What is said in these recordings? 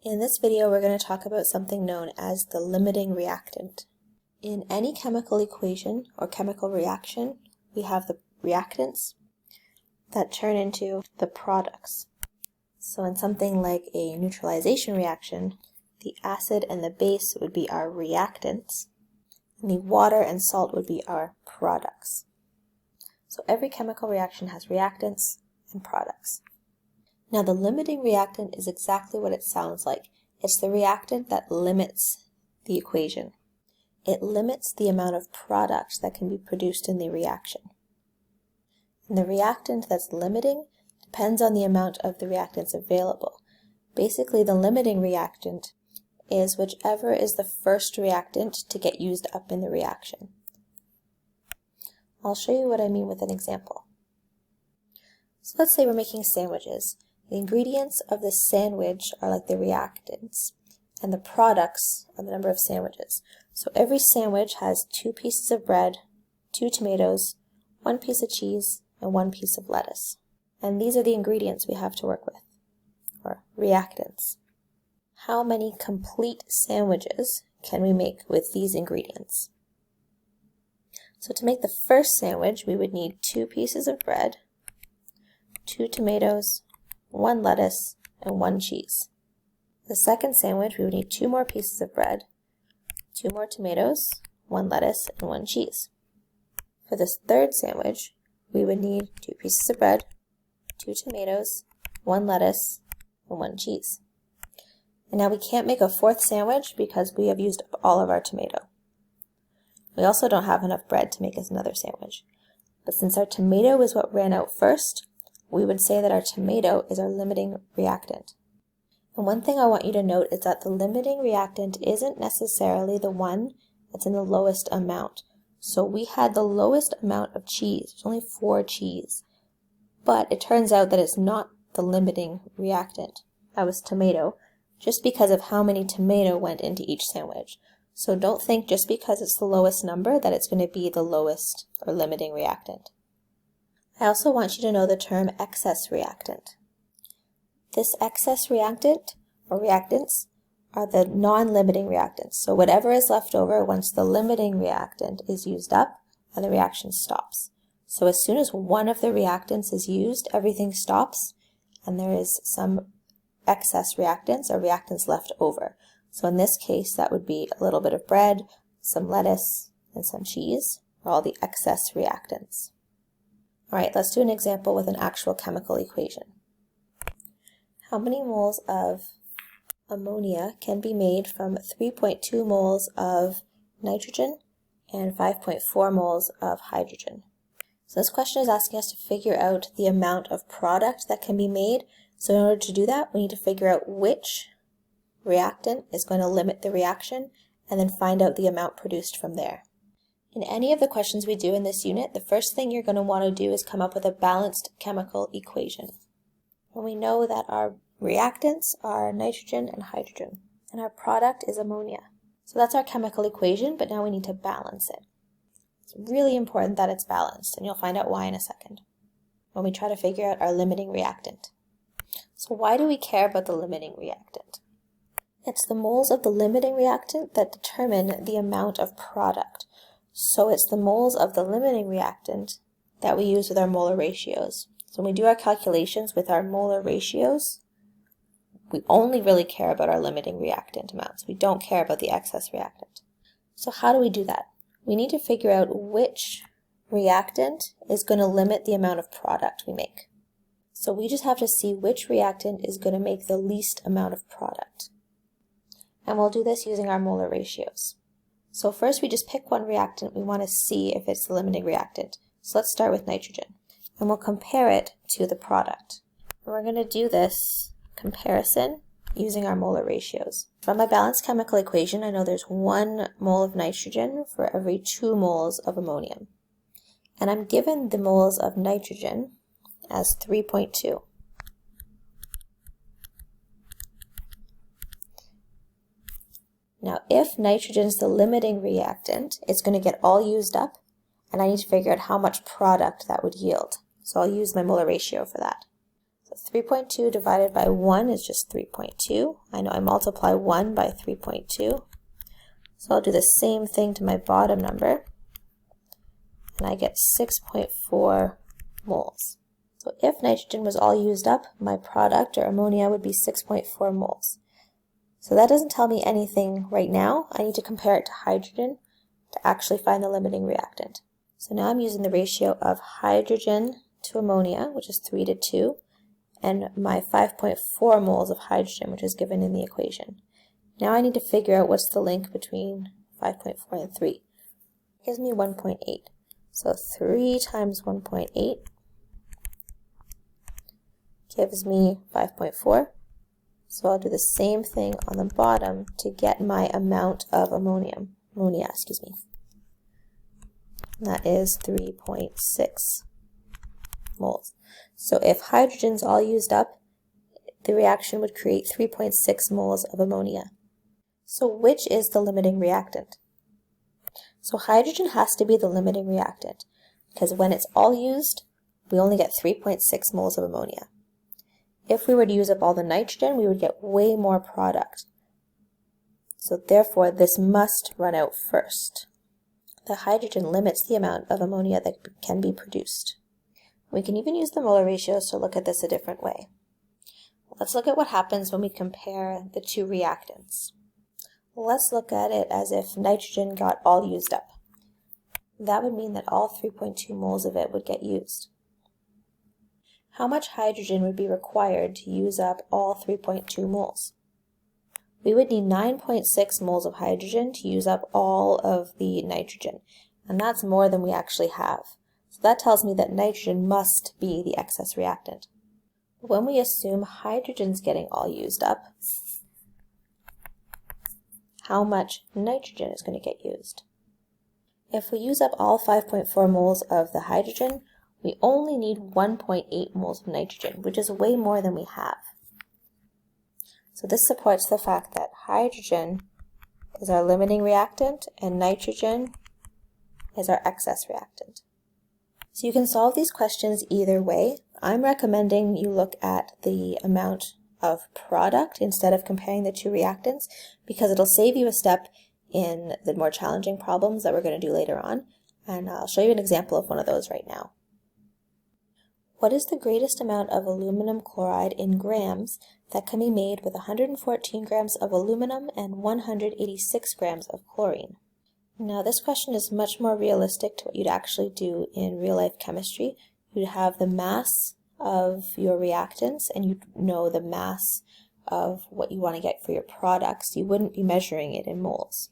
In this video, we're going to talk about something known as the limiting reactant. In any chemical equation or chemical reaction, we have the reactants that turn into the products. So in something like a neutralization reaction, the acid and the base would be our reactants, and the water and salt would be our products. So every chemical reaction has reactants and products. Now the limiting reactant is exactly what it sounds like. It's the reactant that limits the equation. It limits the amount of product that can be produced in the reaction. And the reactant that's limiting depends on the amount of the reactants available. Basically, the limiting reactant is whichever is the first reactant to get used up in the reaction. I'll show you what I mean with an example. So let's say we're making sandwiches. The ingredients of the sandwich are like the reactants, and the products are the number of sandwiches. So every sandwich has 2 pieces of bread, 2 tomatoes, 1 piece of cheese, and 1 piece of lettuce. And these are the ingredients we have to work with, or reactants. How many complete sandwiches can we make with these ingredients? So to make the first sandwich, we would need 2 pieces of bread, 2 tomatoes, 1 lettuce, and 1 cheese. The second sandwich, we would need 2 more pieces of bread, 2 more tomatoes, 1 lettuce, and 1 cheese. For this third sandwich, we would need 2 pieces of bread, 2 tomatoes, 1 lettuce, and 1 cheese. And now we can't make a fourth sandwich because we have used up all of our tomato. We also don't have enough bread to make us another sandwich. But since our tomato is what ran out first, we would say that our tomato is our limiting reactant. And one thing I want you to note is that the limiting reactant isn't necessarily the one that's in the lowest amount. So we had the lowest amount of cheese, there's only 4 cheese. But it turns out that it's not the limiting reactant. That was tomato, just because of how many tomato went into each sandwich. So don't think just because it's the lowest number that it's going to be the lowest or limiting reactant. I also want you to know the term excess reactant. This excess reactant or reactants are the non-limiting reactants. So whatever is left over once the limiting reactant is used up and the reaction stops. So as soon as one of the reactants is used, everything stops and there is some excess reactants or reactants left over. So in this case, that would be a little bit of bread, some lettuce, and some cheese, are all the excess reactants. All right, let's do an example with an actual chemical equation. How many moles of ammonia can be made from 3.2 moles of nitrogen and 5.4 moles of hydrogen? So this question is asking us to figure out the amount of product that can be made. So in order to do that, we need to figure out which reactant is going to limit the reaction and then find out the amount produced from there. In any of the questions we do in this unit, the first thing you're going to want to do is come up with a balanced chemical equation. And we know that our reactants are nitrogen and hydrogen, and our product is ammonia. So that's our chemical equation, but now we need to balance it. It's really important that it's balanced, and you'll find out why in a second when we try to figure out our limiting reactant. So why do we care about the limiting reactant? It's the moles of the limiting reactant that determine the amount of product. So it's the moles of the limiting reactant that we use with our molar ratios. So when we do our calculations with our molar ratios, we only really care about our limiting reactant amounts. We don't care about the excess reactant. So how do we do that? We need to figure out which reactant is going to limit the amount of product we make. So we just have to see which reactant is going to make the least amount of product. And we'll do this using our molar ratios. So first we just pick one reactant we want to see if it's the limiting reactant. So let's start with nitrogen. And we'll compare it to the product. And we're going to do this comparison using our molar ratios. From my balanced chemical equation, I know there's 1 mole of nitrogen for every 2 moles of ammonium. And I'm given the moles of nitrogen as 3.2. Now, if nitrogen is the limiting reactant, it's going to get all used up, and I need to figure out how much product that would yield. So I'll use my molar ratio for that. So 3.2 divided by 1 is just 3.2. I know I multiply 1 by 3.2. So I'll do the same thing to my bottom number, and I get 6.4 moles. So if nitrogen was all used up, my product, or ammonia, would be 6.4 moles. So that doesn't tell me anything right now. I need to compare it to hydrogen to actually find the limiting reactant. So now I'm using the ratio of hydrogen to ammonia, which is 3 to 2, and my 5.4 moles of hydrogen, which is given in the equation. Now I need to figure out what's the link between 5.4 and 3. It gives me 1.8. So 3 times 1.8 gives me 5.4. So I'll do the same thing on the bottom to get my amount of ammonia. And that is 3.6 moles. So if hydrogen's all used up, the reaction would create 3.6 moles of ammonia. So which is the limiting reactant? So hydrogen has to be the limiting reactant, because when it's all used, we only get 3.6 moles of ammonia. If we were to use up all the nitrogen, we would get way more product. So therefore, this must run out first. The hydrogen limits the amount of ammonia that can be produced. We can even use the molar ratios to look at this a different way. Let's look at what happens when we compare the two reactants. Let's look at it as if nitrogen got all used up. That would mean that all 3.2 moles of it would get used. How much hydrogen would be required to use up all 3.2 moles? We would need 9.6 moles of hydrogen to use up all of the nitrogen, and that's more than we actually have. So that tells me that nitrogen must be the excess reactant. When we assume hydrogen's getting all used up, how much nitrogen is going to get used? If we use up all 5.4 moles of the hydrogen, we only need 1.8 moles of nitrogen, which is way more than we have. So this supports the fact that hydrogen is our limiting reactant and nitrogen is our excess reactant. So you can solve these questions either way. I'm recommending you look at the amount of product instead of comparing the two reactants, because it'll save you a step in the more challenging problems that we're going to do later on, and I'll show you an example of one of those right now. What is the greatest amount of aluminum chloride in grams that can be made with 114 grams of aluminum and 186 grams of chlorine? Now this question is much more realistic to what you'd actually do in real-life chemistry. You'd have the mass of your reactants and you'd know the mass of what you want to get for your products. You wouldn't be measuring it in moles.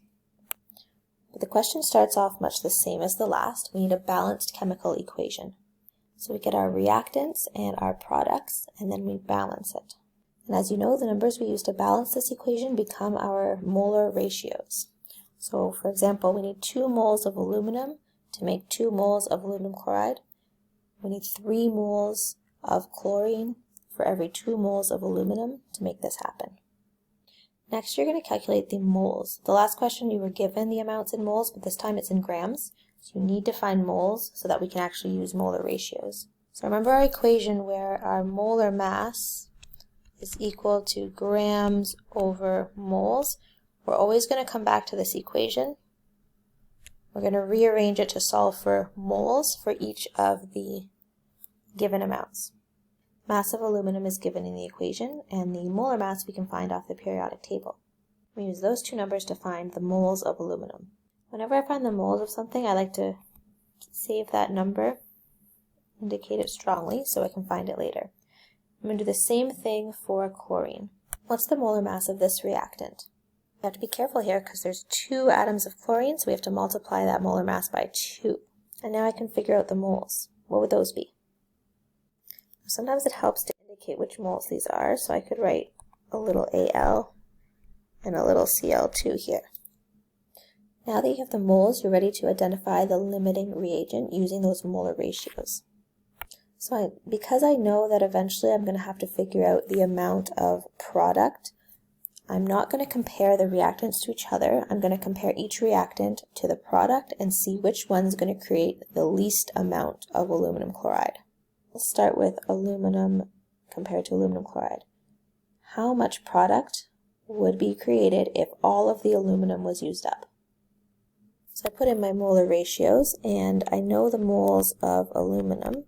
But the question starts off much the same as the last. We need a balanced chemical equation. So we get our reactants and our products, and then we balance it. And as you know, the numbers we use to balance this equation become our molar ratios. So for example, we need 2 moles of aluminum to make 2 moles of aluminum chloride. We need 3 moles of chlorine for every 2 moles of aluminum to make this happen. Next, you're going to calculate the moles. The last question you were given the amounts in moles, but this time it's in grams. So you need to find moles so that we can actually use molar ratios. So remember our equation where our molar mass is equal to grams over moles. We're always going to come back to this equation. We're going to rearrange it to solve for moles for each of the given amounts. Mass of aluminum is given in the equation, and the molar mass we can find off the periodic table. We use those two numbers to find the moles of aluminum. Whenever I find the moles of something, I like to save that number, indicate it strongly so I can find it later. I'm going to do the same thing for chlorine. What's the molar mass of this reactant? We have to be careful here because there's 2 atoms of chlorine, so we have to multiply that molar mass by 2. And now I can figure out the moles. What would those be? Sometimes it helps to indicate which moles these are, so I could write a little Al and a little Cl2 here. Now that you have the moles, you're ready to identify the limiting reagent using those molar ratios. So because I know that eventually I'm going to have to figure out the amount of product, I'm not going to compare the reactants to each other. I'm going to compare each reactant to the product and see which one's going to create the least amount of aluminum chloride. Let's start with aluminum compared to aluminum chloride. How much product would be created if all of the aluminum was used up? So I put in my molar ratios, and I know the moles of aluminum.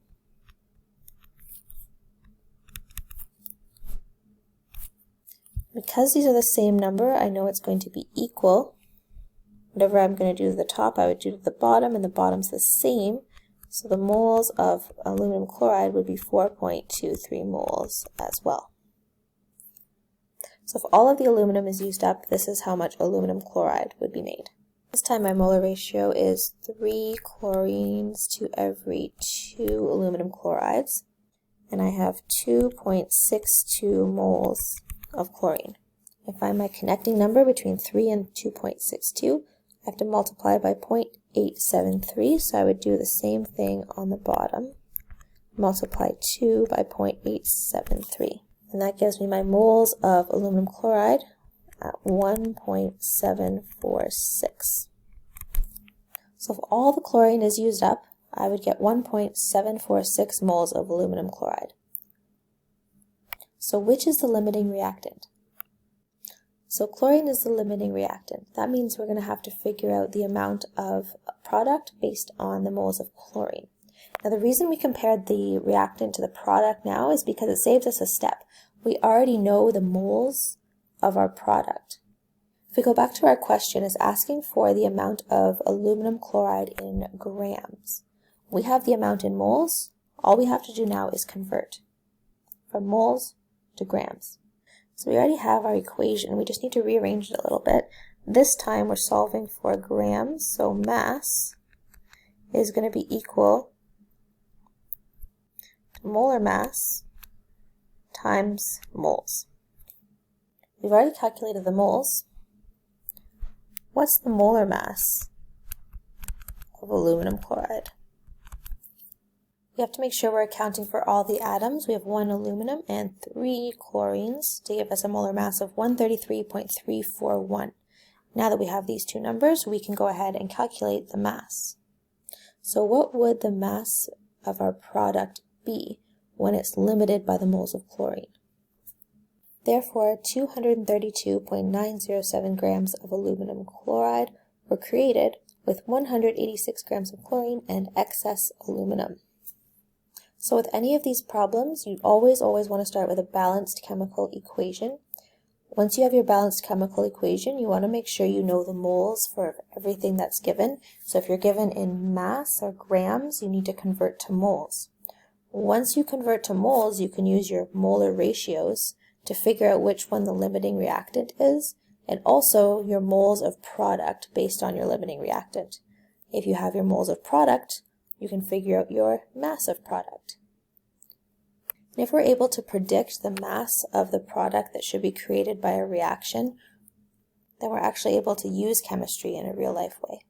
Because these are the same number, I know it's going to be equal. Whatever I'm going to do to the top, I would do to the bottom, and the bottom's the same. So the moles of aluminum chloride would be 4.23 moles as well. So if all of the aluminum is used up, this is how much aluminum chloride would be made. This time my molar ratio is 3 chlorines to every 2 aluminum chlorides, and I have 2.62 moles of chlorine. I find my connecting number between 3 and 2.62. I have to multiply by 0.873, so I would do the same thing on the bottom. Multiply 2 by 0.873. And that gives me my moles of aluminum chloride at 1.746. So if all the chlorine is used up, I would get 1.746 moles of aluminum chloride. So which is the limiting reactant? So chlorine is the limiting reactant. That means we're going to have to figure out the amount of product based on the moles of chlorine. Now the reason we compared the reactant to the product now is because it saves us a step. We already know the moles of our product. If we go back to our question, it's asking for the amount of aluminum chloride in grams. We have the amount in moles. All we have to do now is convert from moles to grams. So we already have our equation. We just need to rearrange it a little bit. This time we're solving for grams, so mass is going to be equal to molar mass times moles. We've already calculated the moles. What's the molar mass of aluminum chloride? We have to make sure we're accounting for all the atoms. We have 1 aluminum and 3 chlorines to give us a molar mass of 133.341. Now that we have these two numbers, we can go ahead and calculate the mass. So what would the mass of our product be when it's limited by the moles of chlorine? Therefore, 232.907 grams of aluminum chloride were created with 186 grams of chlorine and excess aluminum. So with any of these problems, you always want to start with a balanced chemical equation. Once you have your balanced chemical equation, you want to make sure you know the moles for everything that's given. So if you're given in mass or grams, you need to convert to moles. Once you convert to moles, you can use your molar ratios to figure out which one the limiting reactant is, and also your moles of product based on your limiting reactant. If you have your moles of product, you can figure out your mass of product. And if we're able to predict the mass of the product that should be created by a reaction, then we're actually able to use chemistry in a real-life way.